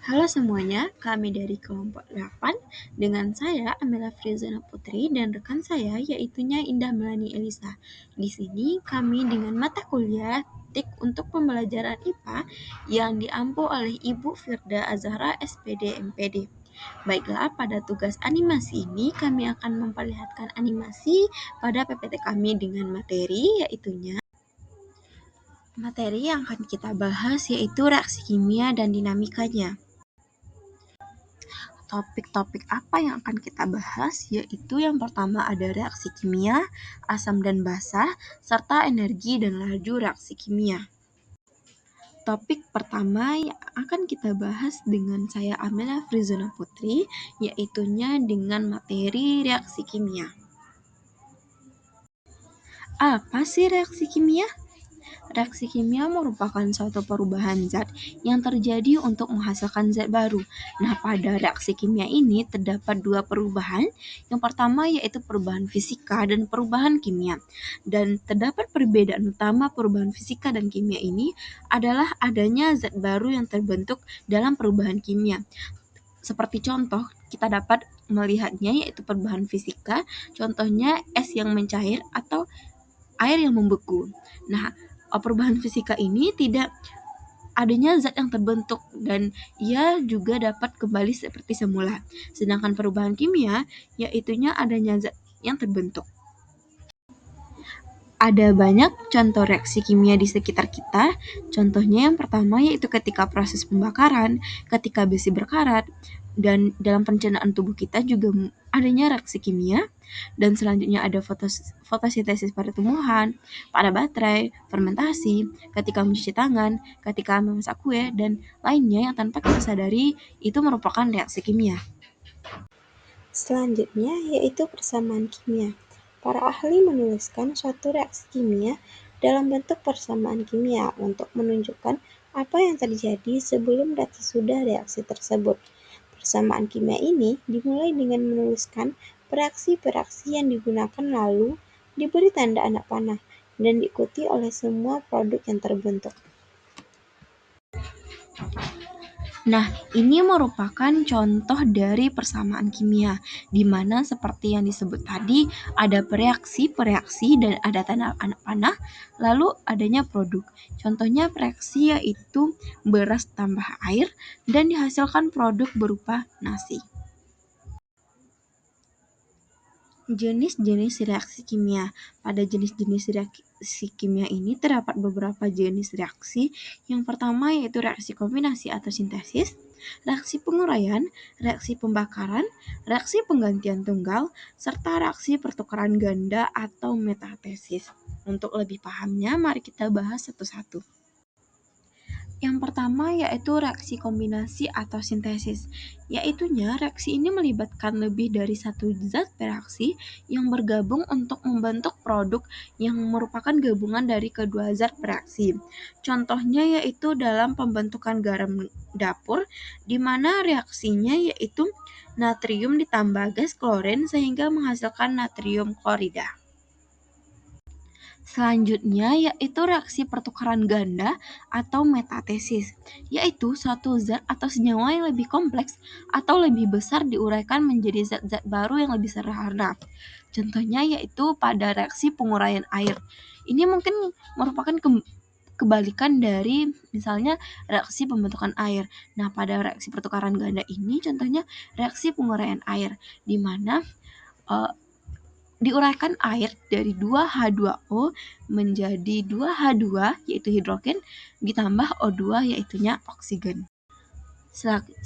Halo semuanya, kami dari kelompok 8 dengan saya Amela Frizana Putri dan rekan saya yaitunya Indah Melani Elisa. Di sini kami dengan mata kuliah TIK untuk pembelajaran IPA yang diampu oleh Ibu Firda Azhara SPD MPD. Baiklah, pada tugas animasi ini kami akan memperlihatkan animasi pada PPT kami dengan materi yang akan kita bahas yaitu reaksi kimia dan dinamikanya. Topik-topik apa yang akan kita bahas yaitu yang pertama ada reaksi kimia, asam dan basa, serta energi dan laju reaksi kimia. Topik pertama yang akan kita bahas dengan saya Amela Frizona Putri, yaitunya dengan materi reaksi kimia. Apa sih reaksi kimia? Reaksi kimia merupakan suatu perubahan zat yang terjadi untuk menghasilkan zat baru. Nah, pada reaksi kimia ini terdapat dua perubahan. Yang pertama yaitu perubahan fisika dan perubahan kimia. Dan terdapat perbedaan utama perubahan fisika dan kimia ini adalah adanya zat baru yang terbentuk dalam perubahan kimia. Seperti contoh, kita dapat melihatnya yaitu perubahan fisika, contohnya es yang mencair atau air yang membeku. Nah, perubahan fisika ini tidak adanya zat yang terbentuk dan ia juga dapat kembali seperti semula. Sedangkan perubahan kimia yaitunya adanya zat yang terbentuk. Ada banyak contoh reaksi kimia di sekitar kita. Contohnya yang pertama yaitu ketika proses pembakaran, ketika besi berkarat, dan dalam pencernaan tubuh kita juga adanya reaksi kimia. Dan selanjutnya ada fotosintesis pada tumbuhan, pada baterai, fermentasi, ketika mencuci tangan, ketika memasak kue, dan lainnya yang tanpa kita sadari itu merupakan reaksi kimia. Selanjutnya yaitu persamaan kimia. Para ahli menuliskan suatu reaksi kimia dalam bentuk persamaan kimia untuk menunjukkan apa yang terjadi sebelum dan sesudah reaksi tersebut. Persamaan kimia ini dimulai dengan menuliskan reaksi-reaksi yang digunakan lalu diberi tanda anak panah dan diikuti oleh semua produk yang terbentuk. Nah, ini merupakan contoh dari persamaan kimia, di mana seperti yang disebut tadi, ada reaksi-reaksi dan ada tanda anak panah, lalu adanya produk. Contohnya reaksi yaitu beras tambah air dan dihasilkan produk berupa nasi. Jenis-jenis reaksi kimia. Pada jenis-jenis reaksi kimia ini terdapat beberapa jenis reaksi. Yang pertama yaitu reaksi kombinasi atau sintesis, reaksi penguraian, reaksi pembakaran, reaksi penggantian tunggal, serta reaksi pertukaran ganda atau metatesis. Untuk lebih pahamnya, mari kita bahas satu-satu. Yang pertama yaitu reaksi kombinasi atau sintesis, yaitunya reaksi ini melibatkan lebih dari satu zat bereaksi yang bergabung untuk membentuk produk yang merupakan gabungan dari kedua zat bereaksi. Contohnya yaitu dalam pembentukan garam dapur, di mana reaksinya yaitu natrium ditambah gas klorin sehingga menghasilkan natrium klorida. Selanjutnya yaitu reaksi pertukaran ganda atau metatesis, yaitu suatu zat atau senyawa yang lebih kompleks atau lebih besar diuraikan menjadi zat-zat baru yang lebih sederhana. Contohnya yaitu pada reaksi penguraian air. Ini mungkin merupakan kebalikan dari misalnya reaksi pembentukan air. Nah, pada reaksi pertukaran ganda ini contohnya reaksi penguraian air, di mana diuraikan air dari 2H2O menjadi 2H2 yaitu hidrogen ditambah O2 yaitunya oksigen.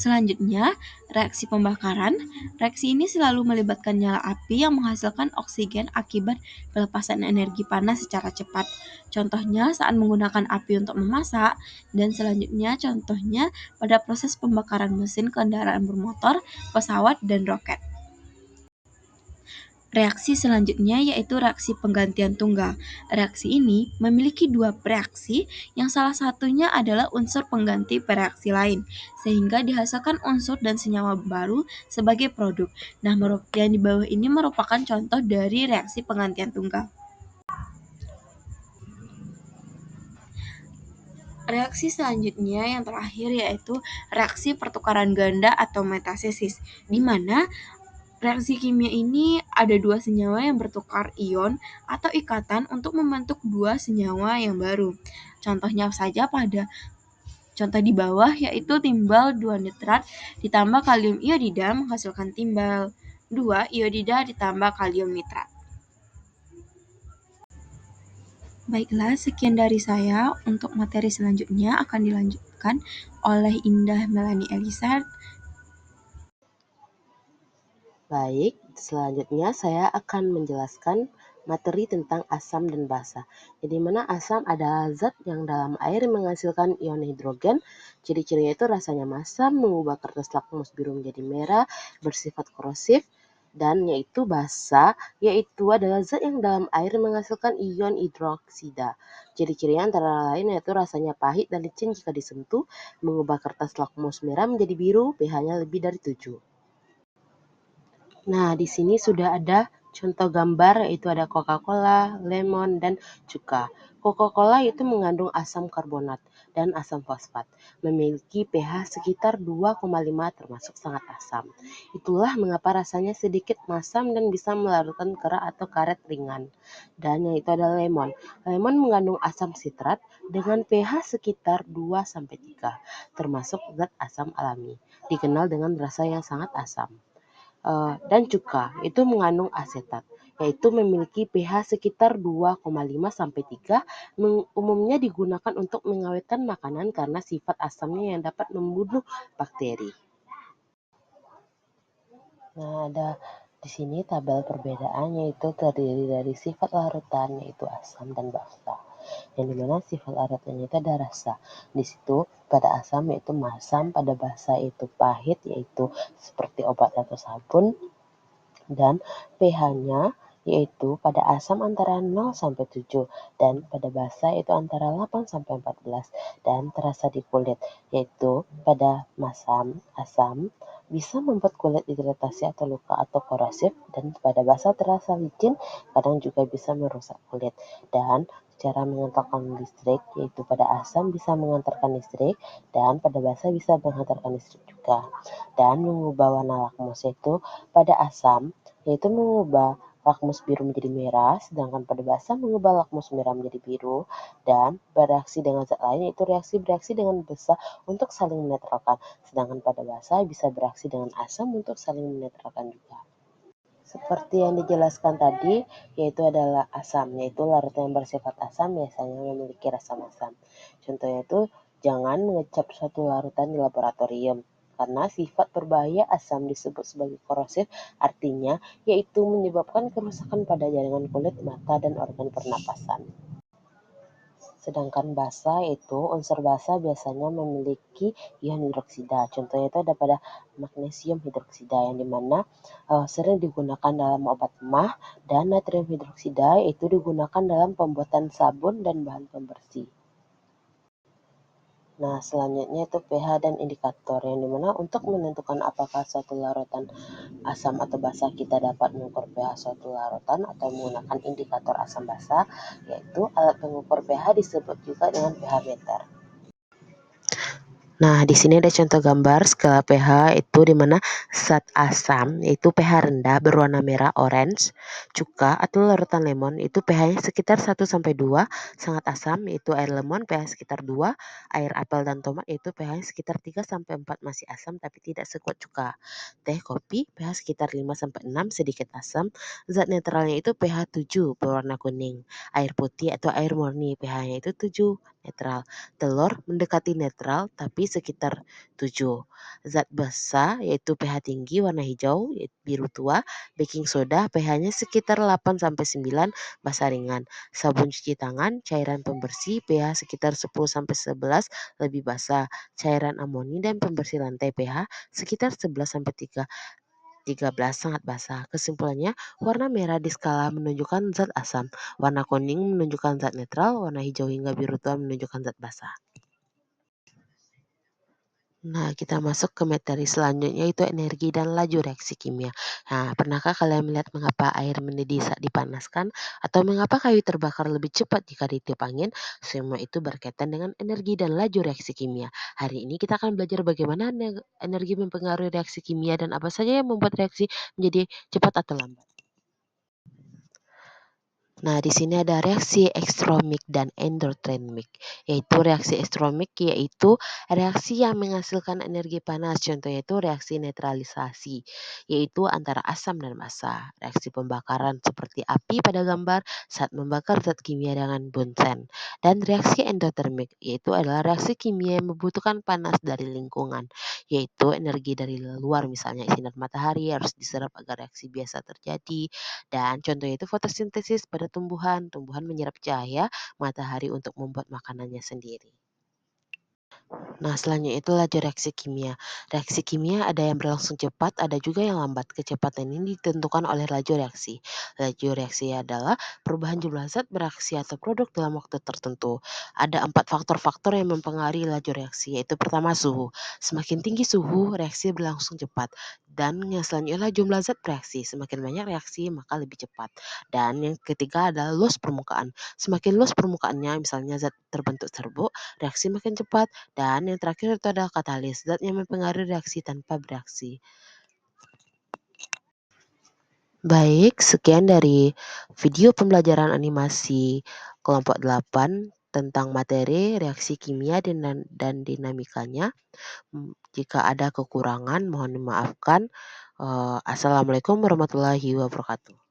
Selanjutnya, reaksi pembakaran. Reaksi ini selalu melibatkan nyala api yang menghasilkan oksigen akibat pelepasan energi panas secara cepat. Contohnya saat menggunakan api untuk memasak, dan selanjutnya contohnya pada proses pembakaran mesin kendaraan bermotor, pesawat, dan roket. Reaksi selanjutnya yaitu reaksi penggantian tunggal. Reaksi ini memiliki dua reaksi yang salah satunya adalah unsur pengganti reaksi lain, sehingga dihasilkan unsur dan senyawa baru sebagai produk. Nah, yang di bawah ini merupakan contoh dari reaksi penggantian tunggal. Reaksi selanjutnya yang terakhir yaitu reaksi pertukaran ganda atau metasesis, di mana reaksi kimia ini ada dua senyawa yang bertukar ion atau ikatan untuk membentuk dua senyawa yang baru. Contohnya saja pada contoh di bawah yaitu timbal 2 nitrat ditambah kalium iodida menghasilkan timbal 2 iodida ditambah kalium nitrat. Baiklah, sekian dari saya. Untuk materi selanjutnya akan dilanjutkan oleh Indah Melani Elisa. Baik, selanjutnya saya akan menjelaskan materi tentang asam dan basa. Jadi mana asam adalah zat yang dalam air menghasilkan ion hidrogen. Ciri-cirinya itu rasanya masam, mengubah kertas lakmus biru menjadi merah, bersifat korosif, dan yaitu basa, yaitu adalah zat yang dalam air menghasilkan ion hidroksida. Ciri-cirinya antara lain yaitu rasanya pahit dan licin jika disentuh, mengubah kertas lakmus merah menjadi biru, pH-nya lebih dari 7. Nah, di sini sudah ada contoh gambar, yaitu ada Coca-Cola, lemon, dan cuka. Coca-Cola itu mengandung asam karbonat dan asam fosfat, memiliki pH sekitar 2,5 termasuk sangat asam. Itulah mengapa rasanya sedikit masam dan bisa melarutkan kera atau karet ringan. Dan yang itu adalah lemon. Lemon mengandung asam sitrat dengan pH sekitar 2-3, termasuk zat asam alami, dikenal dengan rasa yang sangat asam. Dan cuka itu mengandung asetat, yaitu memiliki pH sekitar 2,5-3, umumnya digunakan untuk mengawetkan makanan karena sifat asamnya yang dapat membunuh bakteri. Nah, ada di sini tabel perbedaannya itu terdiri dari sifat larutan yaitu asam dan basa. Yang dimana sifat larutannya itu ada rasa. Di situ pada asam yaitu masam, pada basa itu pahit yaitu seperti obat atau sabun, dan pH-nya yaitu pada asam antara 0 sampai 7 dan pada basa itu antara 8 sampai 14 dan terasa di kulit, yaitu pada asam bisa membuat kulit iritasi atau luka atau korosif, dan pada basa terasa licin, kadang juga bisa merusak kulit. Dan cara mengantarkan listrik yaitu pada asam bisa mengantarkan listrik dan pada basa bisa mengantarkan listrik juga. Dan mengubah warna lakmus itu pada asam yaitu mengubah lakmus biru menjadi merah, sedangkan pada basa mengubah lakmus merah menjadi biru, dan bereaksi dengan zat lain yaitu bereaksi dengan basa untuk saling menetralkan, sedangkan pada basa bisa bereaksi dengan asam untuk saling menetralkan juga. Seperti yang dijelaskan tadi, yaitu adalah asam, yaitu larutan yang bersifat asam biasanya memiliki rasa masam. Contohnya itu jangan mengecap suatu larutan di laboratorium, karena sifat berbahaya asam disebut sebagai korosif, artinya yaitu menyebabkan kerusakan pada jaringan kulit, mata, dan organ pernapasan. Sedangkan basa itu unsur basa biasanya memiliki ion hidroksida. Contohnya itu ada pada magnesium hidroksida yang dimana sering digunakan dalam obat emah, dan natrium hidroksida itu digunakan dalam pembuatan sabun dan bahan pembersih. Nah, selanjutnya itu pH dan indikator, yang dimana untuk menentukan apakah suatu larutan asam atau basa kita dapat mengukur pH suatu larutan atau menggunakan indikator asam basa, yaitu alat pengukur pH disebut juga dengan pH meter. Nah, di sini ada contoh gambar skala pH itu di mana zat asam yaitu pH rendah berwarna merah orange, cuka atau larutan lemon itu pH-nya sekitar 1-2, sangat asam yaitu air lemon pH sekitar 2, air apel dan tomat itu pH-nya sekitar 3-4 masih asam tapi tidak sekuat cuka. Teh kopi pH sekitar 5-6 sedikit asam, zat netralnya itu pH 7 berwarna kuning, air putih atau air murni pH-nya itu 7 netral. Telur mendekati netral tapi sekitar 7. Zat basa yaitu pH tinggi warna hijau biru tua, baking soda pH-nya sekitar 8-9, basa ringan. Sabun cuci tangan, cairan pembersih pH sekitar 10-11, lebih basa. Cairan amoni dan pembersih lantai pH sekitar 11-13 sangat basa. Kesimpulannya, warna merah di skala menunjukkan zat asam, warna kuning menunjukkan zat netral, warna hijau hingga biru tua menunjukkan zat basa. Nah, kita masuk ke materi selanjutnya yaitu energi dan laju reaksi kimia. Nah, pernahkah kalian melihat mengapa air mendidih saat dipanaskan atau mengapa kayu terbakar lebih cepat jika ditiup angin? Semua itu berkaitan dengan energi dan laju reaksi kimia. Hari ini kita akan belajar bagaimana energi mempengaruhi reaksi kimia dan apa saja yang membuat reaksi menjadi cepat atau lambat. Nah, di sini ada reaksi ekstremik dan endothermik, yaitu reaksi ekstremik yaitu reaksi yang menghasilkan energi panas, contohnya itu reaksi netralisasi, yaitu antara asam dan basa. Reaksi pembakaran seperti api pada gambar saat membakar zat kimia dengan bunsen. Dan reaksi endothermik, yaitu adalah reaksi kimia yang membutuhkan panas dari lingkungan, yaitu energi dari luar, misalnya sinar matahari harus diserap agar reaksi biasa terjadi, dan contohnya itu fotosintesis pada tumbuhan, tumbuhan menyerap cahaya matahari untuk membuat makanannya sendiri. Nah, selanjutnya itu laju reaksi kimia. Reaksi kimia ada yang berlangsung cepat, ada juga yang lambat. Kecepatan ini ditentukan oleh laju reaksi. Laju reaksi adalah perubahan jumlah zat bereaksi atau produk dalam waktu tertentu. Ada 4 faktor-faktor yang mempengaruhi laju reaksi, yaitu pertama suhu. Semakin tinggi suhu, reaksi berlangsung cepat. Dan yang selanjutnya adalah jumlah zat bereaksi. Semakin banyak reaksi, maka lebih cepat. Dan yang ketiga adalah luas permukaan. Semakin luas permukaannya, misalnya zat terbentuk serbuk, reaksi makin cepat. Dan yang terakhir itu adalah katalis, zat yang mempengaruhi reaksi tanpa bereaksi. Baik, sekian dari video pembelajaran animasi kelompok 8 tentang materi reaksi kimia dan dinamikanya. Jika ada kekurangan mohon dimaafkan. Assalamualaikum warahmatullahi wabarakatuh.